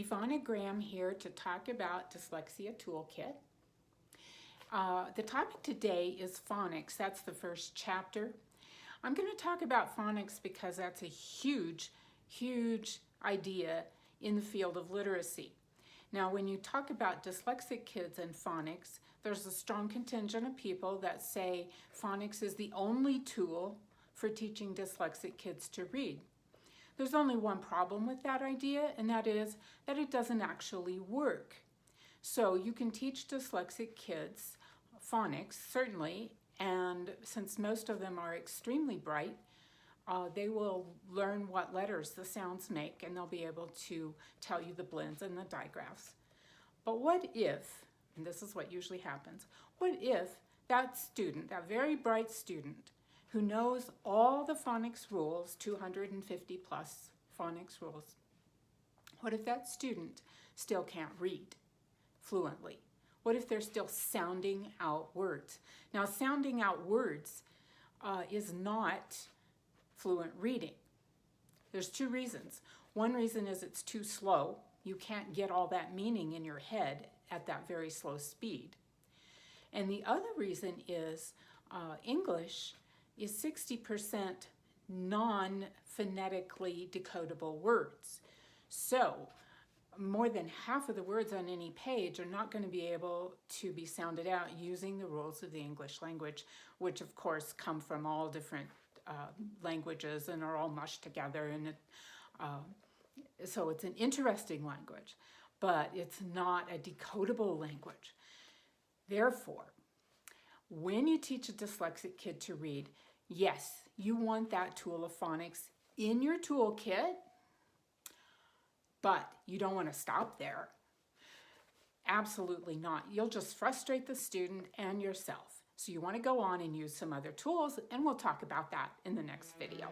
Ivana Graham here to talk about Dyslexia Toolkit. The topic today is phonics. That's the first chapter. I'm going to talk about phonics because that's a huge idea in the field of literacy. Now, when you talk about dyslexic kids and phonics, there's a strong contingent of people that say phonics is the only tool for teaching dyslexic kids to read. There's only one problem with that idea, and that is that it doesn't actually work. So you can teach dyslexic kids phonics, certainly, and since most of them are extremely bright, they will learn what letters the sounds make, and they'll be able to tell you the blends and the digraphs. But what if, and this is what usually happens, what if that student, that very bright student, who knows all the phonics rules, 250 plus phonics rules, what if that student still can't read fluently? What if they're still sounding out words? Now, sounding out words is not fluent reading. There's two reasons. One reason is it's too slow. You can't get all that meaning in your head at that very slow speed. And the other reason is English is 60% non-phonetically decodable words. So more than half of the words on any page are not going to be able to be sounded out using the rules of the English language, which of course come from all different languages and are all mushed together. And so it's an interesting language, but it's not a decodable language. Therefore, when you teach a dyslexic kid to read, yes, you want that tool of phonics in your toolkit, but you don't want to stop there. Absolutely not. You'll just frustrate the student and yourself. So you want to go on and use some other tools, and we'll talk about that in the next video.